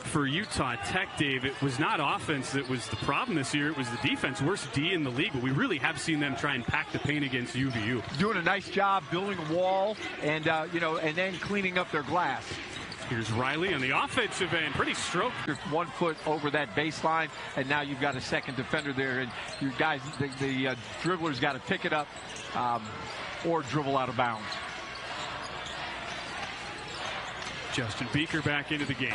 for Utah Tech, Dave, it was not offense that was the problem this year. It was the defense. Worst D in the league, but we really have seen them try and pack the paint against UVU. Doing a nice job building a wall and, and then cleaning up their glass. Here's Riley on the offensive end. Pretty stroke. You're 1 foot over that baseline, and now you've got a second defender there. And you guys, the dribbler's got to pick it up or dribble out of bounds. Justin Beaker back into the game.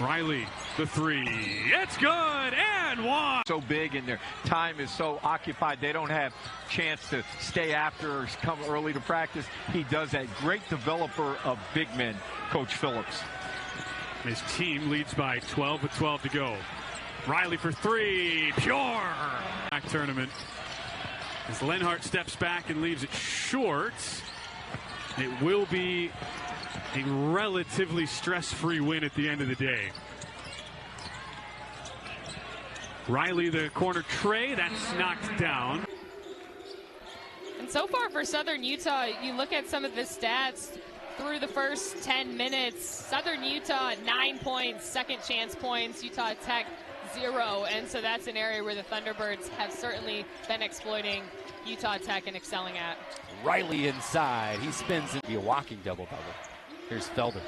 Riley, the three. It's good, and one. So big, and their time is so occupied, they don't have chance to stay after or come early to practice. He does that. Great developer of big men, Coach Phillips. His team leads by 12 with 12 to go. Riley for three, pure. Back tournament. As Lenhart steps back and leaves it short, it will be a relatively stress-free win at the end of the day. Riley, the corner tray, that's knocked down. And so far for Southern Utah, you look at some of the stats through the first 10 minutes. Southern Utah, 9 points, second chance points. Utah Tech, 0. And so that's an area where the Thunderbirds have certainly been exploiting Utah Tech and excelling at. Riley inside. He spins into a walking double-double. Here's Felder.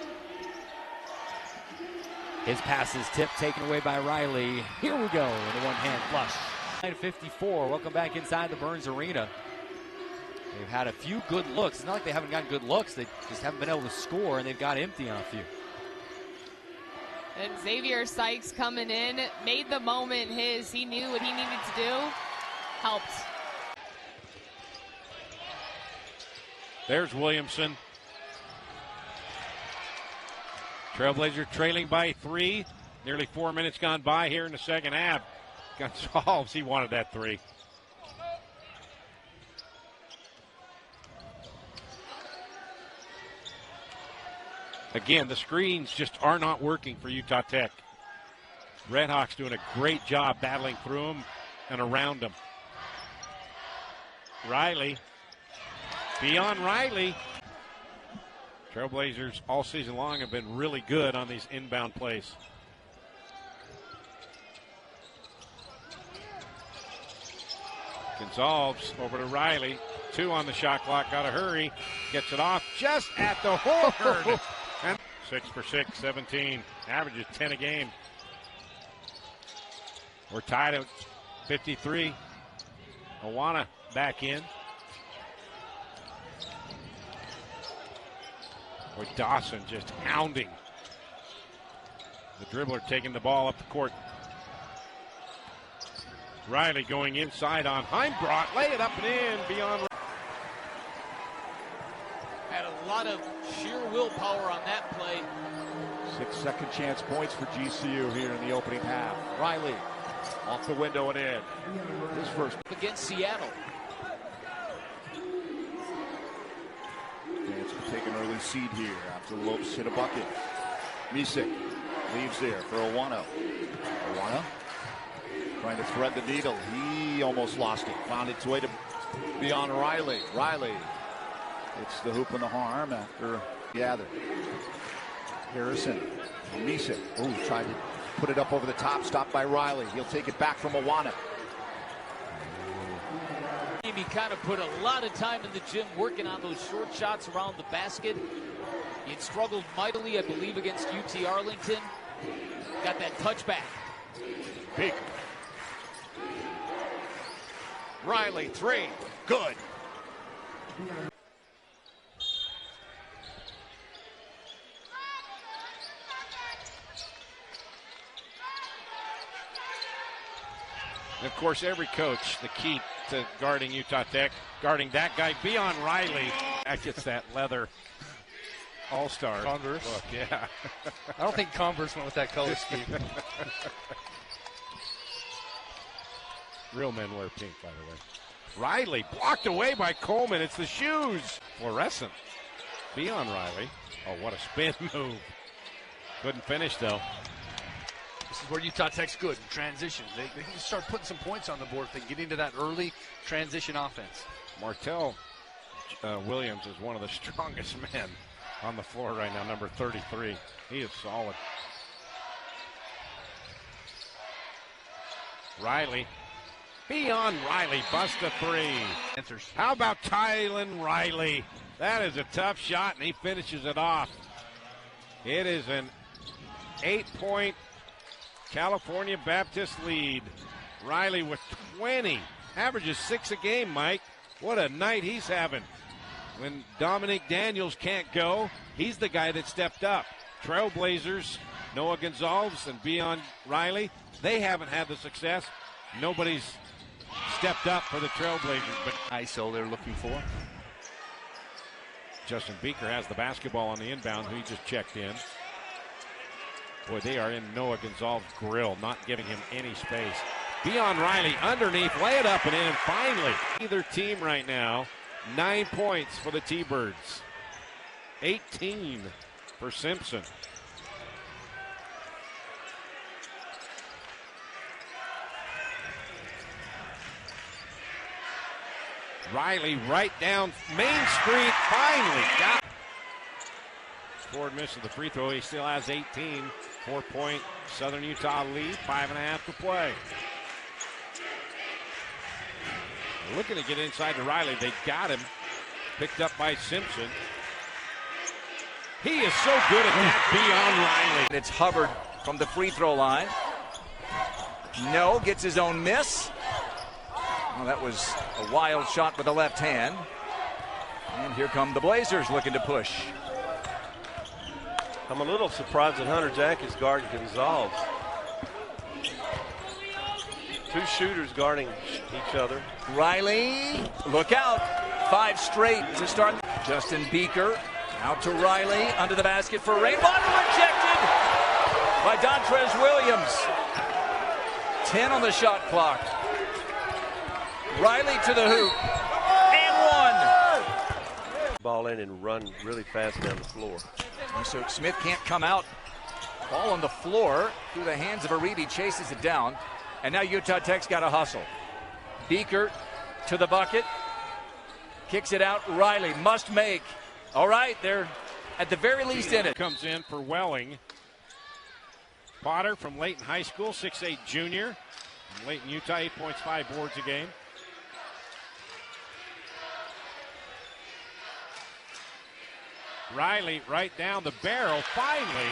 His pass is tipped, taken away by Riley. Here we go in a one-hand flush. 9:54. Welcome back inside the Burns Arena. They've had a few good looks. It's not like they haven't gotten good looks. They just haven't been able to score, and they've got empty on a few. And Xavier Sykes coming in, made the moment his. He knew what he needed to do. Helped. There's Williamson. Trailblazer trailing by 3. Nearly 4 minutes gone by here in the second half. Gonsalves, he wanted that 3. Again, the screens just are not working for Utah Tech. Redhawks doing a great job battling through them and around them. Riley. Beon Riley. Trailblazers all season long have been really good on these inbound plays. Gonsalves over to Riley. 2 on the shot clock. Got to hurry. Gets it off just at the horn. And 6 for 6, 17. Averages 10 a game. We're tied at 53. Awana back in. With Dawson just hounding. The dribbler taking the ball up the court. Riley going inside on Heimbrot. Lay it up and in beyond. Had a lot of sheer willpower on that play. 6 second chance points for GCU here in the opening half. Riley off the window and in. His first Against Seattle. Take an early seed here after Lopes hit a bucket. Misek leaves there for Awana. Awana trying to thread the needle. He almost lost it. Found its way to beyond Riley. Riley hits the hoop and the arm after gather. Harrison. Misek. Oh, tried to put it up over the top. Stopped by Riley. He'll take it back from Awana. He kind of put a lot of time in the gym working on those short shots around the basket. He had struggled mightily, I believe, against UT Arlington. Got that touchback. Big. Riley, 3. Good. And of course, every coach, the key to guarding Utah Tech, guarding that guy, Beon Riley. That gets that leather all-star Converse. look, yeah. I don't think Converse went with that color scheme. Real men wear pink, by the way. Riley blocked away by Coleman. It's the shoes. Fluorescent. Beon Riley. Oh, what a spin move. Couldn't finish, though. This is where Utah Tech's good in transition. They can start putting some points on the board if they get into that early transition offense. Martell Williams is one of the strongest men on the floor right now, number 33. He is solid. Riley. Beon Riley busts a three. Answers. How about Tylen Riley? That is a tough shot, and he finishes it off. It is an 8-point California Baptist lead. Riley with 20. Averages 6 a game, Mike. What a night he's having. When Dominic Daniels can't go, he's the guy that stepped up. Trailblazers, Noah Gonzalez and Beon Riley, they haven't had the success. Nobody's stepped up for the Trailblazers. But ISO they're looking for. Justin Beaker has the basketball on the inbound, who he just checked in. Boy, they are in Noah Gonzalez's grill, not giving him any space. Beon Riley underneath, lay it up and in, and finally, either team right now, 9 points for the T-Birds. 18 for Simpson. Riley right down Main Street, finally got it. Scored, misses the free throw. He still has 18. 4-point Southern Utah lead, 5.5 to play. They're looking to get inside to Riley. They got him. Picked up by Simpson. He is so good at that, Beon Riley. It's Hubbard from the free throw line. No, gets his own miss. Well, that was a wild shot with the left hand. And here come the Blazers looking to push. I'm a little surprised that Hunter Jack is guarding Gonzalez. Two shooters guarding each other. Riley, look out. 5 straight to start. Justin Beaker out to Riley, under the basket for Rainwater, rejected by Dontrez Williams. 10 on the shot clock. Riley to the hoop, and 1. Ball in and run really fast down the floor. And so Smith can't come out. Ball on the floor through the hands of Aribi, chases it down. And now Utah Tech's got to hustle. Beaker to the bucket. Kicks it out. Riley must make. All right, they're at the very least in it. Comes in for Welling. Potter from Layton High School, 6'8" junior. Layton, Utah, 8 points, 5 boards a game. Riley right down the barrel. Finally,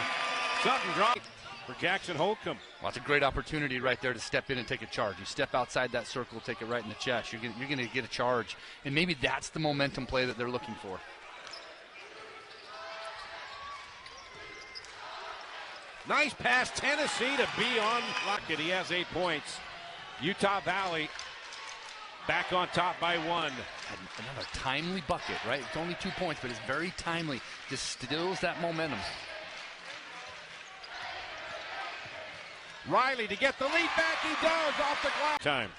something dropped for Jackson Holcomb. Well, it's a great opportunity right there to step in and take a charge. You step outside that circle, take it right in the chest. You're going to get a charge. And maybe that's the momentum play that they're looking for. Nice pass, Tennessee to Beon Rocket. He has 8 points. Utah Valley back on top by 1. Another timely bucket, right? It's only 2 points, but it's very timely. Distills that momentum. Riley to get the lead back. He does off the glass. Time.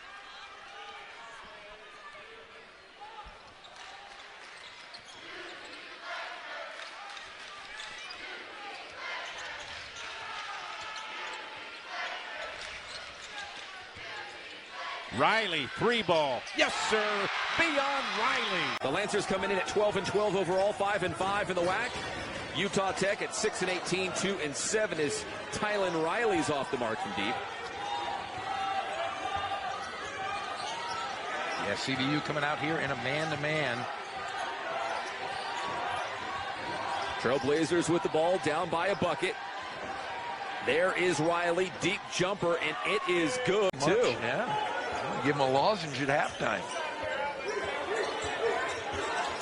Riley, 3 ball. Yes, sir. Beon Riley. The Lancers coming in at 12-12 overall, 5-5 in the WAC. Utah Tech at 6-18, 2-7 as Tylen Riley's off the mark from deep. Yeah, CBU coming out here in a man-to-man. Trailblazers with the ball, down by a bucket. There is Riley, deep jumper, and it is good, too. Yeah. Give him a lozenge at halftime.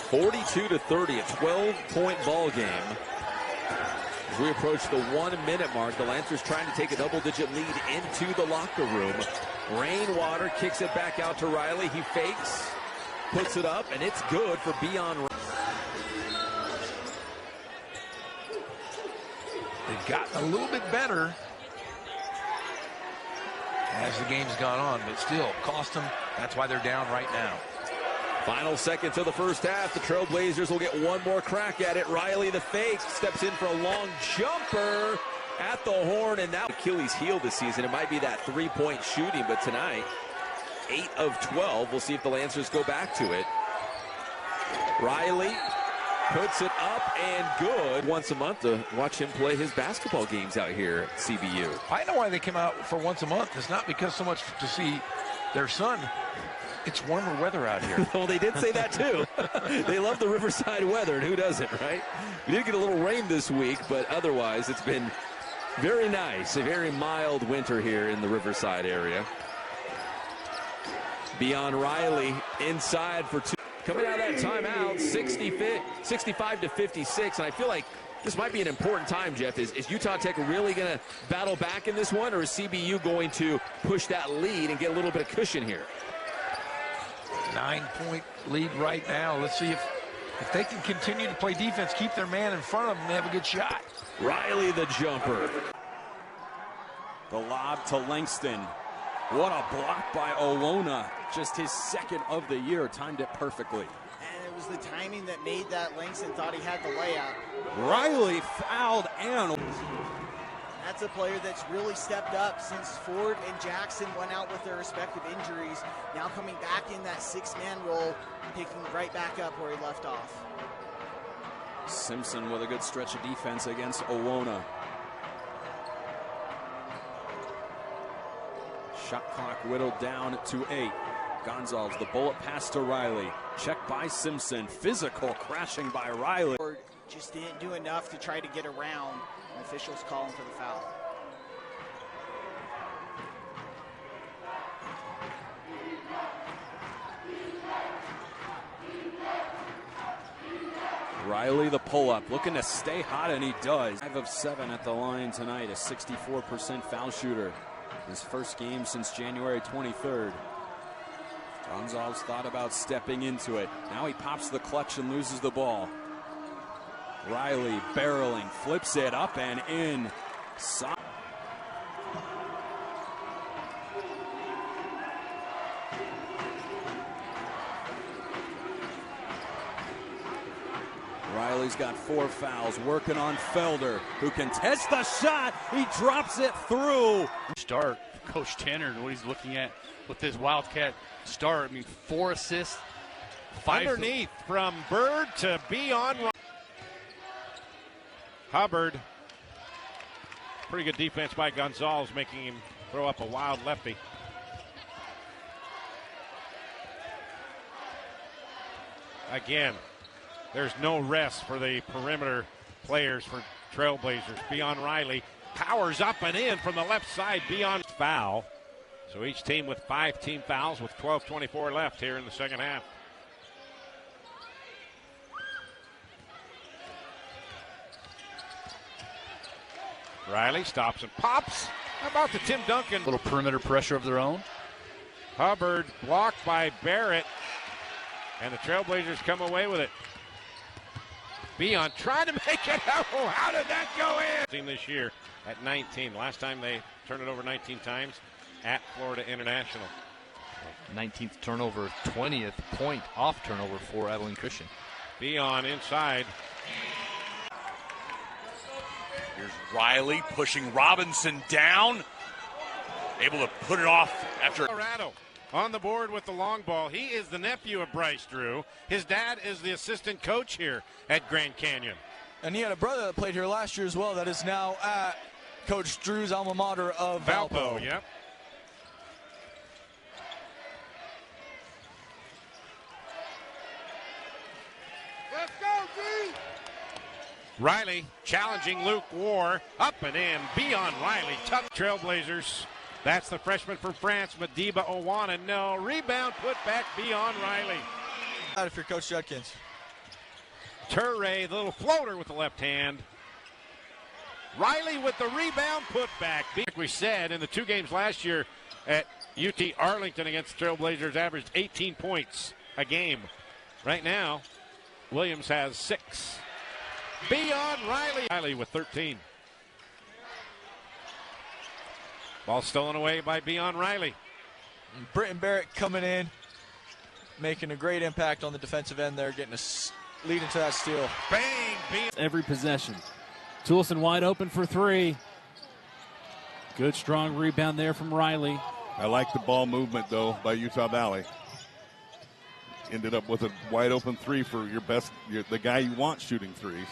42-30, a 12-point ball game. As we approach the 1-minute mark, the Lancers trying to take a double-digit lead into the locker room. Rainwater kicks it back out to Riley. He fakes, puts it up, and it's good for Beon. They've gotten a little bit better as the game's gone on, but still cost them. That's why they're down right now. Final seconds of the first half. The Trailblazers will get one more crack at it. Riley, the fake, steps in for a long jumper at the horn, and now Achilles heel this season. It might be that 3-point shooting, but tonight, 8 of 12. We'll see if the Lancers go back to it. Riley puts it up and good. Once a month to watch him play his basketball games out here at CBU. I know why they came out for once a month. It's not because so much to see their son. It's warmer weather out here. Well, they did say that too. They love the Riverside weather, and who doesn't, right? We did get a little rain this week, but otherwise it's been very nice. A very mild winter here in the Riverside area. Beon Riley inside for two. Coming out of that timeout, 65 to 56, and I feel like this might be an important time, Jeff. Is Utah Tech really going to battle back in this one, or is CBU going to push that lead and get a little bit of cushion here? 9-point lead right now. Let's see if they can continue to play defense, keep their man in front of them, they have a good shot. Riley the jumper. The lob to Langston. What a block by Owona. Just his second of the year. Timed it perfectly. And it was the timing that made that Langston thought he had the layup. Riley fouled and... That's a player that's really stepped up since Ford and Jackson went out with their respective injuries. Now coming back in that six-man role, picking right back up where he left off. Simpson with a good stretch of defense against Owona. Shot clock whittled down to 8. Gonzalez, the bullet pass to Riley. Checked by Simpson. Physical crashing by Riley. Ford just didn't do enough to try to get around. And officials calling for the foul. Riley the pull-up, looking to stay hot, and he does. 5 of 7 at the line tonight, a 64% foul shooter. His first game since January 23rd. Gonzalez thought about stepping into it. Now he pops the clutch and loses the ball. Riley barreling, flips it up and in. Riley's got 4 fouls, working on Felder, who can test the shot. He drops it through. Start, Coach Tanner, and what he's looking at with this Wildcat start. I mean, 4 assists, 5 underneath from Bird to Beon. Hubbard. Pretty good defense by Gonzalez, making him throw up a wild lefty. Again, there's no rest for the perimeter players for Trailblazers. Beon Riley powers up and in from the left side. Beon foul. So each team with 5 team fouls with 12:24 left here in the second half. Riley stops and pops. How about the Tim Duncan? A little perimeter pressure of their own. Hubbard blocked by Barrett. And the Trailblazers come away with it. Beon trying to make it. Oh, how did that go in? Team this year at 19. Last time they turned it over 19 times at Florida International. 19th turnover, 20th point off turnover for Abilene Christian. Beon inside. Here's Riley pushing Robinson down. Able to put it off after. Colorado on the board with the long ball. He is the nephew of Bryce Drew. His dad is the assistant coach here at Grand Canyon. And he had a brother that played here last year as well that is now at Coach Drew's alma mater of Valpo. Yep. Let's go, G! Riley challenging Luke War. Up and in. Beon Riley. Tough Trailblazers. That's the freshman from France, Madiba Owana. No. Rebound put back Beon Riley. Out if you're Coach Judkins. Turay, the little floater with the left hand. Riley with the rebound put back. Like we said, in the 2 games last year at UT Arlington against the Trailblazers, averaged 18 points a game. Right now, Williams has 6. Beon Riley with 13. Ball stolen away by Beon Riley. And Britton Barrett coming in, making a great impact on the defensive end there, getting us leading to that steal. Bang! Beon. Every possession. Toulson wide open for 3. Good strong rebound there from Riley. I like the ball movement, though, by Utah Valley. ended up with a wide open three for the guy you want shooting threes.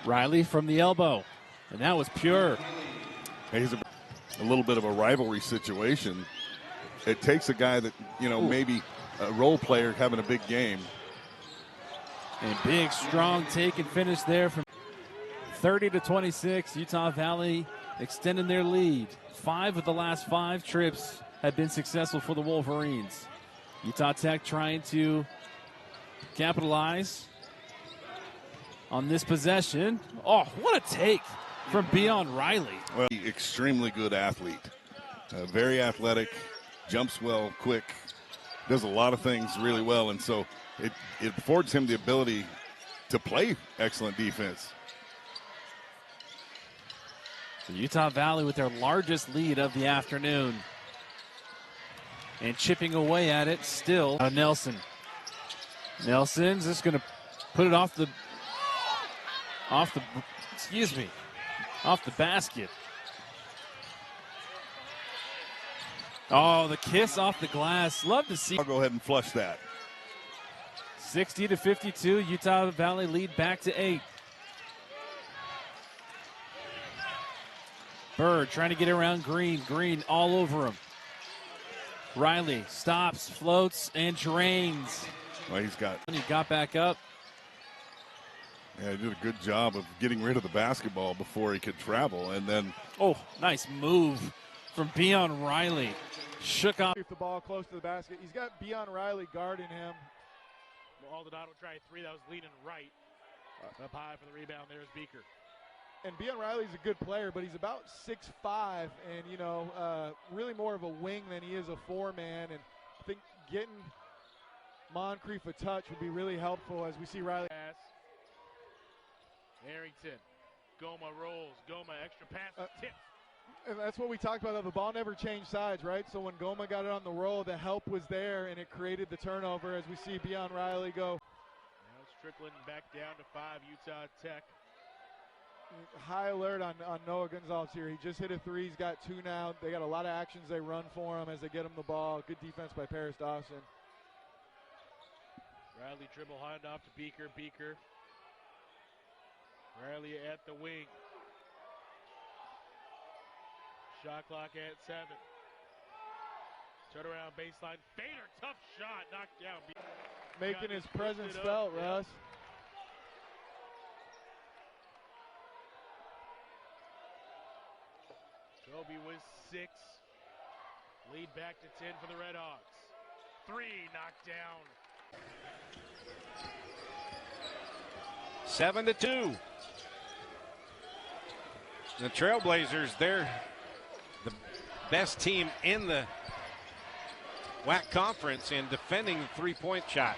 Riley from the elbow, and that was pure. He's a little bit of a rivalry situation. It takes a guy that, maybe a role player having a big game. And big, strong take and finish there from 30-26. Utah Valley extending their lead. 5 of the last 5 trips have been successful for the Wolverines. Utah Tech trying to capitalize on this possession. Oh, what a take from Beon Riley. Well, extremely good athlete. Very athletic, jumps well, quick, does a lot of things really well, and so it affords him the ability to play excellent defense. So Utah Valley with their largest lead of the afternoon. And chipping away at it still. Nelson. Nelson's just going to put it off the basket. Oh, the kiss off the glass. Love to see. I'll go ahead and flush that. 60-52. Utah Valley lead back to 8. Bird trying to get around Green. Green all over him. Riley stops, floats, and drains. Well, he got back up. Yeah, he did a good job of getting rid of the basketball before he could travel. And then, nice move from Beon Riley. Shook off the ball close to the basket. He's got Beon Riley guarding him. Maldonado tried 3. That was leaning right. Up high for the rebound. There's Beaker. And Beon Riley's a good player, but he's about 6'5", and really more of a wing than he is a 4-man. And I think getting Moncrief a touch would be really helpful as we see Riley. Harrington, Goma rolls. Goma extra pass, tips. And that's what we talked about. The ball never changed sides, right? So when Goma got it on the roll, the help was there, and it created the turnover as we see Beon Riley go. Now Strickland back down to 5. Utah Tech. High alert on Noah Gonzalez here. He just hit a 3. He's got 2 now. They got a lot of actions they run for him as they get him the ball. Good defense by Paris Dawson. Riley dribble hand off to Beaker. Beaker. Riley at the wing. Shot clock at 7. Turnaround baseline. Fader, tough shot. Knocked down. Making his presence felt, Russ. Kobe was 6. Lead back to 10 for the Red Hawks. 3 knocked down. 7-2. The Trailblazers, they're the best team in the WAC conference in defending the three-point shot.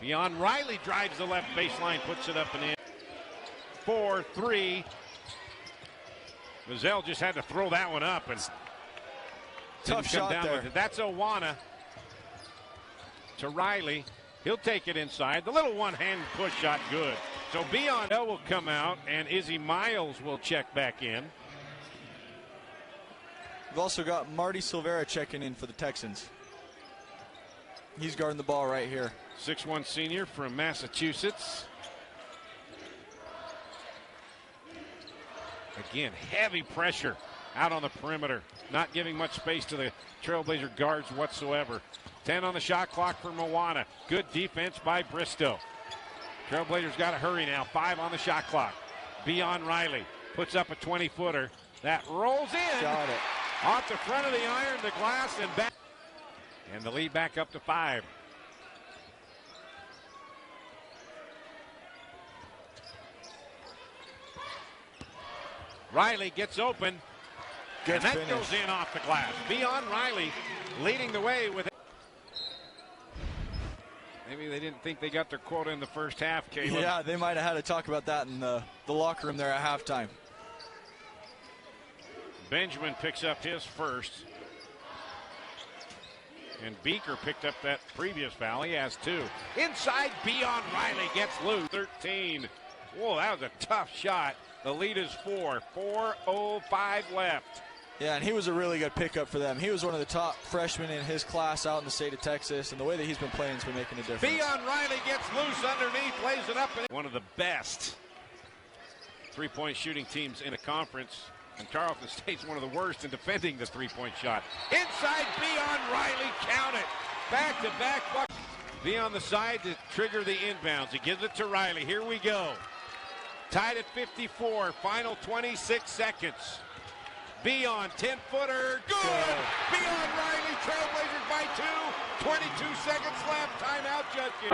Beon Riley drives the left baseline, puts it up and in. 4-3. Mazzell just had to throw that one up and tough shot down there. With it. That's Owana to Riley. He'll take it inside. The little one-hand push shot, good. So Beon will come out, and Izzy Miles will check back in. We've also got Marty Silvera checking in for the Texans. He's guarding the ball right here. 6'1" senior from Massachusetts. Again, heavy pressure out on the perimeter, not giving much space to the Trailblazer guards whatsoever. 10 on the shot clock for Moana. Good defense by Bristow. Trailblazers got to hurry now. 5 on the shot clock. Beon Riley puts up a 20-footer. That rolls in. Got it. Off the front of the iron, the glass, and back. And the lead back up to 5. Riley gets open. And that goes in off the glass. Beon Riley leading the way with it. Maybe they didn't think they got their quota in the first half, Caleb. Yeah, they might have had to talk about that in the locker room there at halftime. Benjamin picks up his first. And Beaker picked up that previous foul. He has 2. Inside, Beon Riley gets loose. 13. Whoa, that was a tough shot. The lead is 4. 4:05 left. Yeah, and he was a really good pickup for them. He was one of the top freshmen in his class out in the state of Texas, and the way that he's been playing has been making a difference. Beon Riley gets loose underneath, lays it up. One of the best three-point shooting teams in a conference, and Tarleton State's one of the worst in defending the three-point shot. Inside, Beon Riley, count it. Back-to-back. Beon the side to trigger the inbounds. He gives it to Riley. Here we go. Tied at 54, final 26 seconds. Beon, 10-footer, good! Beon Riley, Trailblazers by 2, 22 seconds left, timeout judges.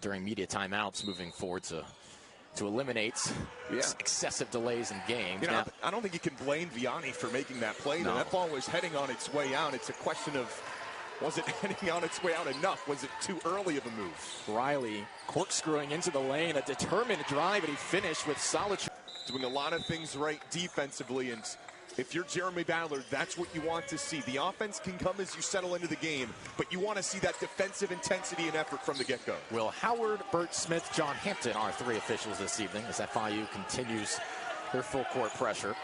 During media timeouts moving forward to eliminate excessive delays in games. You know, I don't think you can blame Vianney for making that play. No. That ball was heading on its way out. It's a question of, was it heading on its way out enough? Was it too early of a move? Riley corkscrewing into the lane, a determined drive, and he finished with solid. Doing a lot of things right defensively, and if you're Jeremy Ballard, that's what you want to see. The offense can come as you settle into the game, but you want to see that defensive intensity and effort from the get-go. Will Howard, Bert Smith, John Hampton are three officials this evening as FIU continues their full court pressure.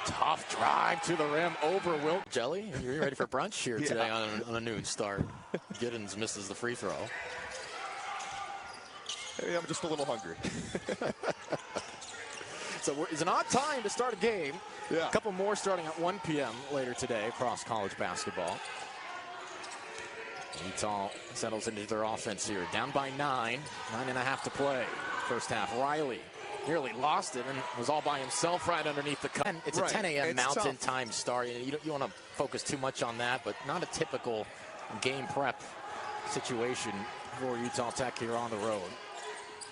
Tough drive to the rim over Will. Jelly, are you ready for brunch here today on a noon start? Giddens misses the free throw. Hey, I'm just a little hungry. So it's an odd time to start a game. Yeah. A couple more starting at 1 p.m. later today across college basketball. Utah settles into their offense here. Down by 9.5 to play. First half, Riley nearly lost it and was all by himself right underneath the cup. It's a 10 a.m. Mountain Time start. You want to focus too much on that, but not a typical game prep situation for Utah Tech here on the road.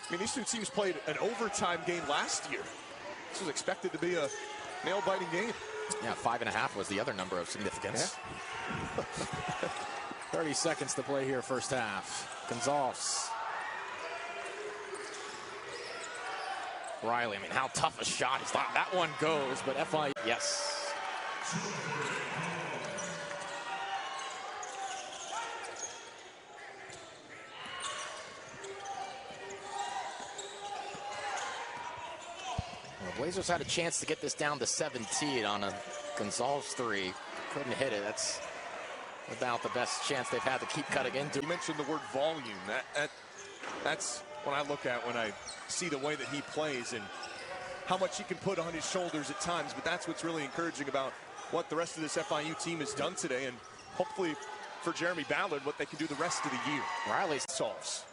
I mean, these two teams played an overtime game last year. This was expected to be a nail-biting game. Yeah, 5.5 was the other number of significance. Yeah. 30 seconds to play here, first half. Gonzalez. Riley, I mean, how tough a shot is that? That one goes, but FIU, yes. Blazers had a chance to get this down to 17 on a Gonzalez three. Couldn't hit it. That's about the best chance they've had to keep cutting into. You mentioned the word volume. That's what I look at when I see the way that he plays and how much he can put on his shoulders at times. But that's what's really encouraging about what the rest of this FIU team has done today, and hopefully for Jeremy Ballard, what they can do the rest of the year. Riley solves.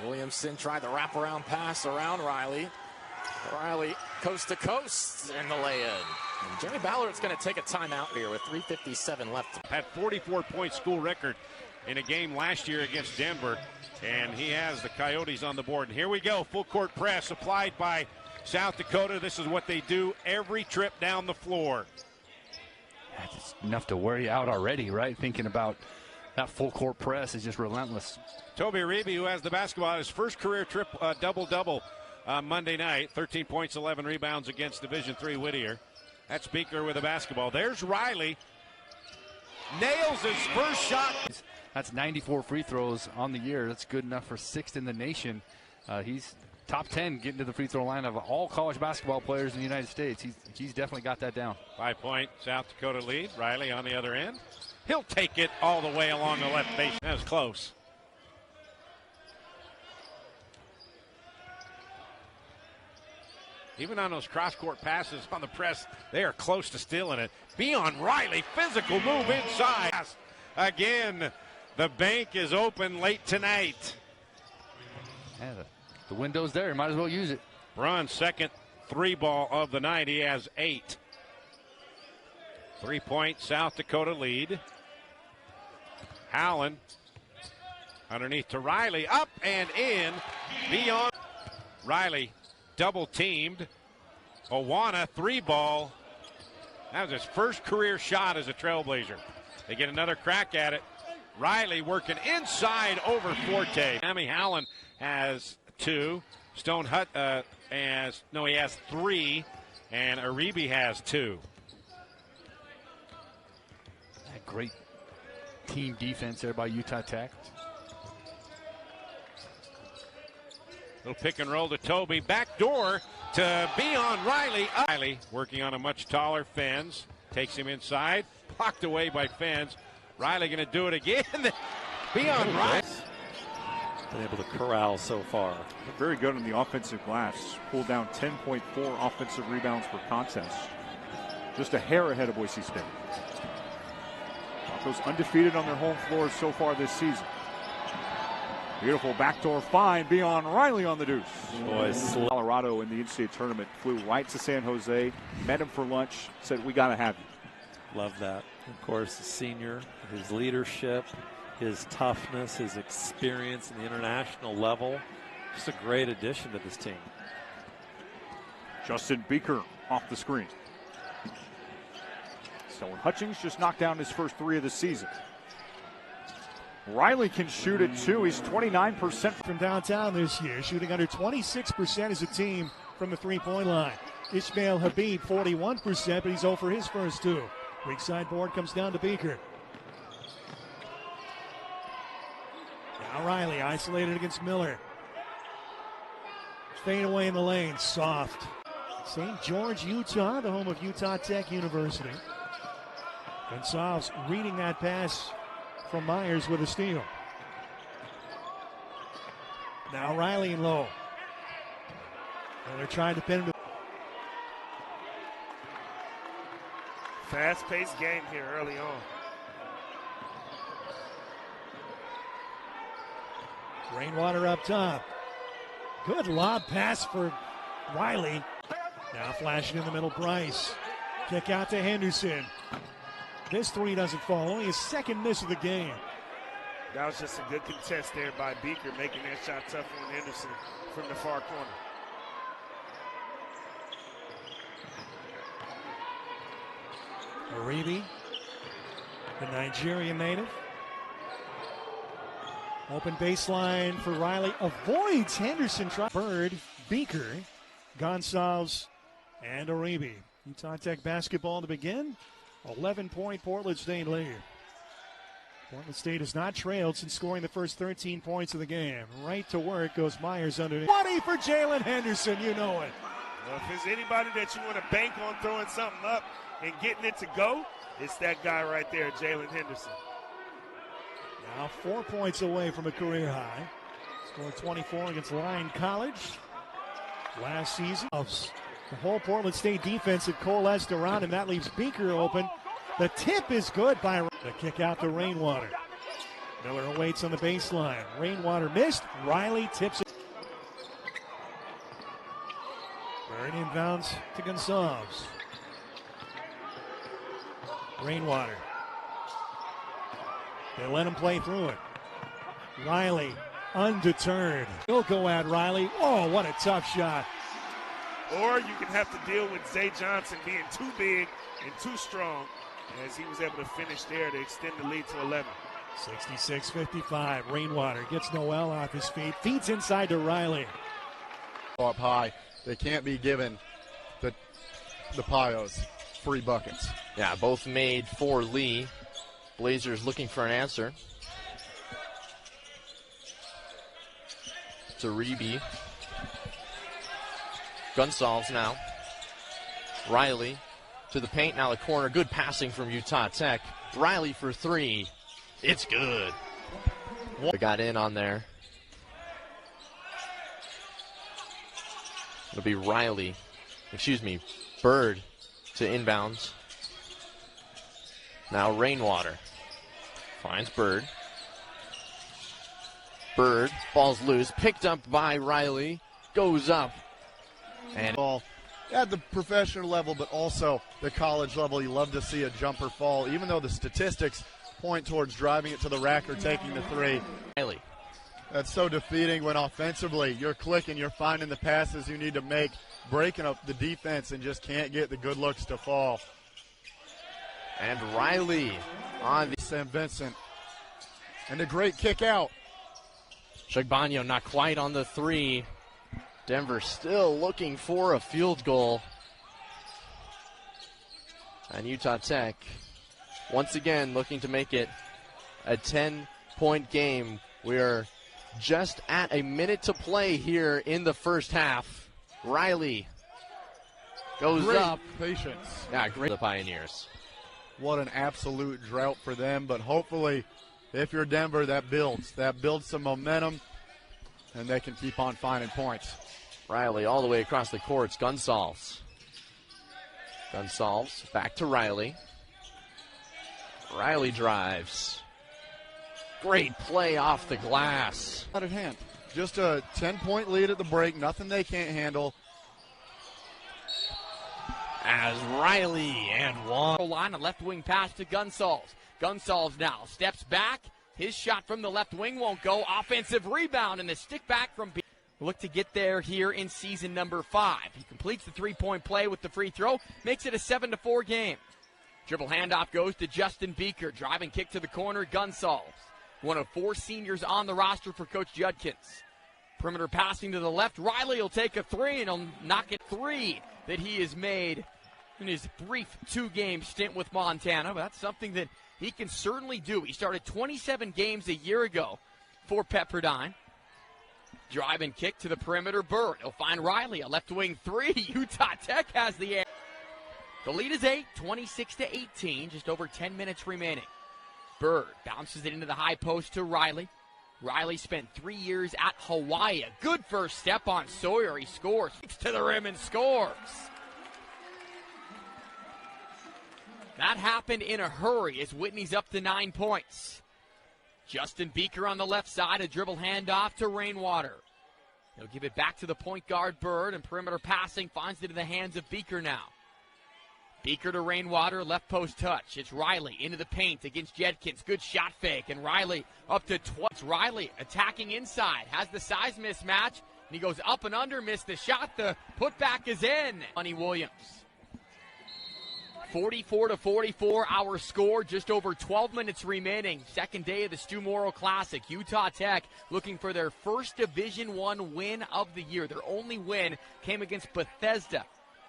Williamson tried the wraparound pass around Riley. Riley coast to coast and the lay-in. And Jeremy Ballard's going to take a timeout here with 3:57 left. Had 44-point school record in a game last year against Denver, and he has the Coyotes on the board. And here we go, full court press applied by South Dakota. This is what they do every trip down the floor. That's enough to wear you out already, right? Thinking about that full court press is just relentless. Toby Reeby, who has the basketball, his first career double-double Monday night. 13 points, 11 rebounds against Division III Whittier. That's Beaker with the basketball. There's Riley. Nails his first shot. That's 94 free throws on the year. That's good enough for 6th in the nation. He's top 10 getting to the free throw line of all college basketball players in the United States. He's definitely got that down. 5-point South Dakota lead. Riley on the other end. He'll take it all the way along the left base. That was close. Even on those cross-court passes on the press, they are close to stealing it. Beon Riley, physical move inside. Again, the bank is open late tonight. Yeah, the window's there. You might as well use it. Braun's second 3-ball of the night. He has 8. 3-point South Dakota lead. Howland underneath to Riley. Up and in. Beon. Riley double teamed. Owana 3-ball. That was his first career shot as a Trailblazer. They get another crack at it. Riley working inside over Forte. Sammy Howland has 2. Stone Hut he has 3. And Aribi has 2. That great team defense there by Utah Tech. Little pick and roll to Toby. Back door to Beon Riley. Riley working on a much taller Fens. Takes him inside. Blocked away by Fens. Riley going to do it again. Beon Riley. Been able to corral so far. Very good on the offensive glass. Pulled down 10.4 offensive rebounds per contest. Just a hair ahead of Boise State. Broncos undefeated on their home floors so far this season. Beautiful backdoor find. Beon Riley on the deuce. Colorado in the NCAA tournament flew right to San Jose, met him for lunch, said, "We got to have you." Love that. Of course, the senior, his leadership, his toughness, his experience in the international level. Just a great addition to this team. Justin Beeker off the screen. Stone Hutchings just knocked down his first 3 of the season. Riley can shoot it too. He's 29% from downtown this year, shooting under 26% as a team from the three-point line. Ishmael Habib, 41%, but he's 0 for his first 2. Weak side board comes down to Beeker. Now Riley isolated against Miller. Fade away in the lane, soft. St. George, Utah, the home of Utah Tech University. Gonzalez reading that pass from Myers with a steal. Now Riley and low. And they're trying to pin him. Fast-paced game here early on. Rainwater up top. Good lob pass for Riley. Now flashing in the middle, Bryce. Kick out to Henderson. This 3 doesn't fall. Only his second miss of the game. That was just a good contest there by Beeker, making that shot tough on Henderson from the far corner. Aribi, the Nigerian native. Open baseline for Riley. Avoids Henderson. Bird, Beeker, Gonzalez, and Aribi. Utah Tech basketball to begin. 11-point Portland State lead. Portland State has not trailed since scoring the first 13 points of the game. Right to work goes Myers underneath. 20 for Jalen Henderson, you know it. Well, if there's anybody that you want to bank on throwing something up and getting it to go, it's that guy right there, Jalen Henderson. Now 4 points away from a career high. Scored 24 against Lyon College last season. The whole Portland State defense had coalesced around him. That leaves Beeker open. The tip is good by the kick out to Rainwater. Miller awaits on the baseline. Rainwater missed. Riley tips it. Bird inbounds to Gonzalez. Rainwater. They let him play through it. Riley undeterred. He'll go at Riley. Oh, what a tough shot. Or you can have to deal with Zay Johnson being too big and too strong, as he was able to finish there to extend the lead to 11. 66-55. Rainwater gets Noel off his feet. Feeds inside to Riley. Up high. They can't be given the Pios free buckets. Yeah, both made for Lee. Blazers looking for an answer. To Reeby. Gonsalves now. Riley to the paint, now the corner. Good passing from Utah Tech. Riley for three. It's good. We got in on there. It'll be Bird to inbounds. Now Rainwater finds Bird. Bird, ball's loose, picked up by Riley, goes up. And ball at the professional level, but also the college level, you love to see a jumper fall, even though the statistics point towards driving it to the rack or taking the three. Riley. That's so defeating when offensively you're clicking, you're finding the passes you need to make, breaking up the defense, and just can't get the good looks to fall. And Riley on the Sam Vincent. And a great kick out. Shagbagno not quite on the three. Denver still looking for a field goal. And Utah Tech once again looking to make it a 10-point game. We are just at a minute to play here in the first half. Riley goes great up. Patience. Yeah, great. The Pioneers. What an absolute drought for them, but hopefully if you're Denver, that builds some momentum, and they can keep on finding points. Riley all the way across the courts. Gonsalves back to Riley. Riley drives. Great play off the glass. Out of hand. Just a 10-point lead at the break. Nothing they can't handle. As Riley and one. Line, a left wing pass to Gonsalves. Gonsalves now steps back. His shot from the left wing won't go. Offensive rebound and the stick back from Beon. Look to get there here in season number 5. He completes the three-point play with the free throw. Makes it a 7-4 game. Dribble handoff goes to Justin Beeker. Driving kick to the corner. Gonsalves. One of 4 seniors on the roster for Coach Judkins. Perimeter passing to the left. Riley will take a three, and he'll knock it 3 that he has made in his brief 2-game stint with Montana. But that's something that he can certainly do. He started 27 games a year ago for Pepperdine. Drive and kick to the perimeter. Bird. He'll find Riley. A left wing 3. Utah Tech has the air. The lead is 8, 26-18. Just over 10 minutes remaining. Bird bounces it into the high post to Riley. Riley spent 3 years at Hawaii. A good first step on Sawyer. He scores. To the rim and scores. That happened in a hurry as Whitney's up to 9 points. Justin Beeker on the left side, a dribble handoff to Rainwater. He'll give it back to the point guard, Bird, and perimeter passing finds it in the hands of Beeker now. Beeker to Rainwater, left post touch. It's Riley into the paint against Judkins. Good shot fake, and Riley up to 12. It's Riley attacking inside, has the size mismatch, and he goes up and under, missed the shot. The putback is in. Money Williams. 44-44, our score, just over 12 minutes remaining. Second day of the Stu Morrill Classic. Utah Tech looking for their first Division I win of the year. Their only win came against Bethesda.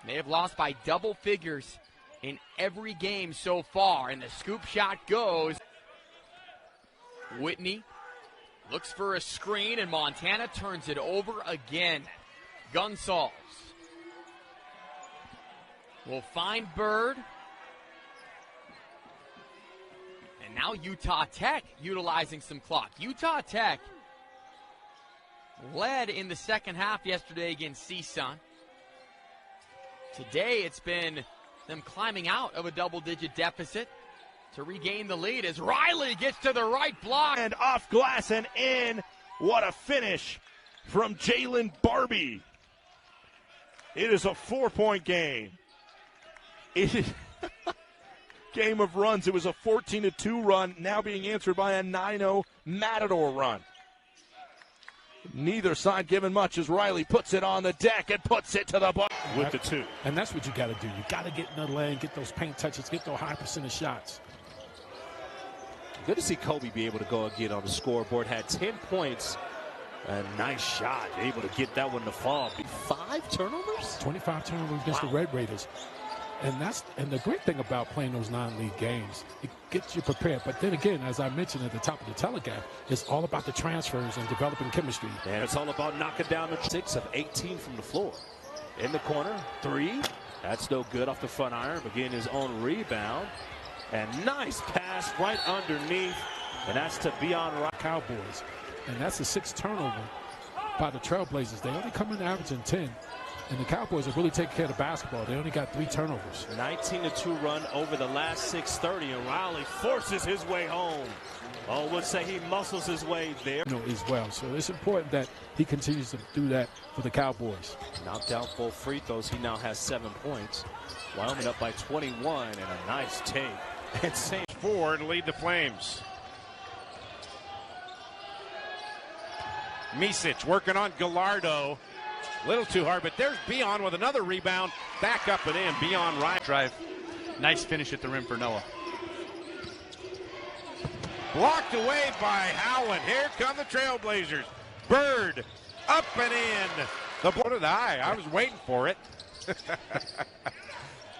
They have lost by double figures in every game so far, and the scoop shot goes. Whitney looks for a screen, and Montana turns it over again. Gonsalves will find Bird. And now Utah Tech utilizing some clock. Utah Tech led in the second half yesterday against CSUN. Today it's been them climbing out of a double-digit deficit to regain the lead as Riley gets to the right block. And off glass and in. What a finish from Jalen Barbie. It is a 4-point game. It is game of runs. It was a 14-2 run, now being answered by a 9-0 Matador run. Neither side given much as Riley puts it on the deck and puts it to the bar with the 2. And that's what you got to do. You got to get in the lane, get those paint touches, get those high percentage shots. Good to see Kobe be able to go again on the scoreboard. Had 10 points. A nice shot. Able to get that one to fall. 5 turnovers? 25 turnovers against the Red Raiders. And the great thing about playing those non-league games, it gets you prepared. But then again, as I mentioned at the top of the telegram, it's all about the transfers and developing chemistry. And it's all about knocking down the 6 of 18 from the floor. In the corner, 3. That's no good off the front iron, but getting his own rebound. And nice pass right underneath. And that's to Beon Cowboys. And that's a 6th turnover by the Trailblazers. They only come in averaging 10. And the Cowboys are really taking care of the basketball. They only got 3 turnovers. 19-2 run over the last 6:30, and Riley forces his way home. Oh, we'll say he muscles his way there. As well. So it's important that he continues to do that for the Cowboys. Knocked out both free throws. He now has 7 points. Wyoming up by 21, and a nice take. And St. 4 to lead the Flames. Misic working on Gallardo. A little too hard, but there's Beon with another rebound. Back up and in. Beon right. Drive. Nice finish at the rim for Noah. Blocked away by Howland. Here come the Trailblazers. Bird up and in. So did I was waiting for it.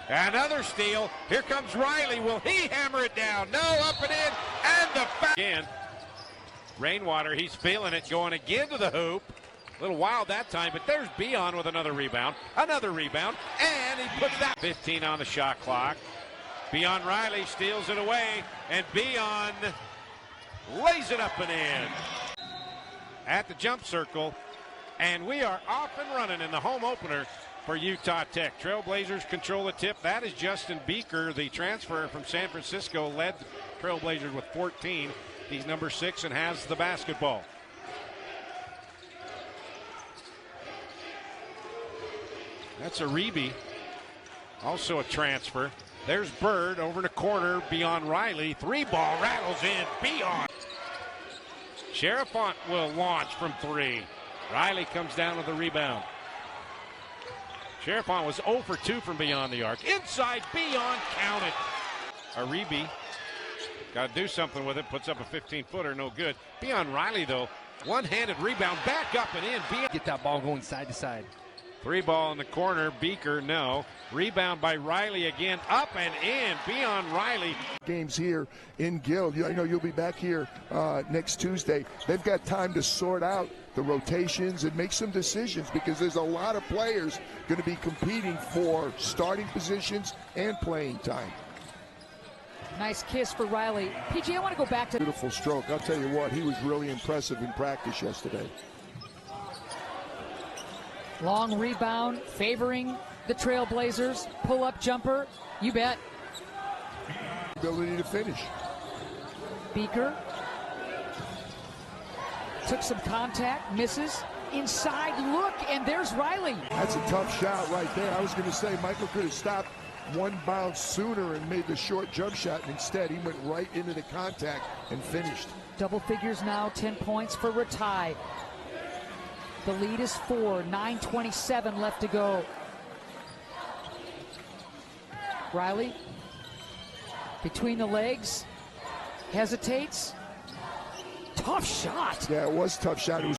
Another steal. Here comes Riley. Will he hammer it down? No, up and in. And the foul. Again. Rainwater, he's feeling it, going again to the hoop. A little wild that time, but there's Beon with another rebound, and he puts that 15 on the shot clock. Beon Riley steals it away, and Beon lays it up and in. At the jump circle, and we are off and running in the home opener for Utah Tech. Trailblazers control the tip. That is Justin Beaker, the transfer from San Francisco, led the Trailblazers with 14. He's number 6 and has the basketball. That's Aribi, also a transfer. There's Bird over in the corner, Beon Riley. 3-ball rattles in, Beon. Sherifont will launch from 3. Riley comes down with the rebound. Sherifont was 0 for 2 from beyond the arc. Inside, Beon, count it. Aribi, got to do something with it, puts up a 15-footer, no good. Beon Riley, though, one-handed rebound, back up and in. Beon. Get that ball going side to side. 3-ball in the corner, Beaker, no. Rebound by Riley again, up and in. Beon Riley. Games here in Guild. I know you'll be back here next Tuesday. They've got time to sort out the rotations and make some decisions because there's a lot of players going to be competing for starting positions and playing time. Nice kiss for Riley. PG, I want to go back to... Beautiful stroke. I'll tell you what, he was really impressive in practice yesterday. Long rebound, favoring the Trailblazers. Pull-up jumper, you bet. Ability to finish. Beaker took some contact, misses. Inside look, and there's Riley. That's a tough shot right there. I was going to say Michael could have stopped one bounce sooner and made the short jump shot, and instead he went right into the contact and finished. Double figures now, 10 points for Ratai. The lead is 4, 9:27 left to go. Riley, between the legs, hesitates. Tough shot. Yeah, it was a tough shot. It was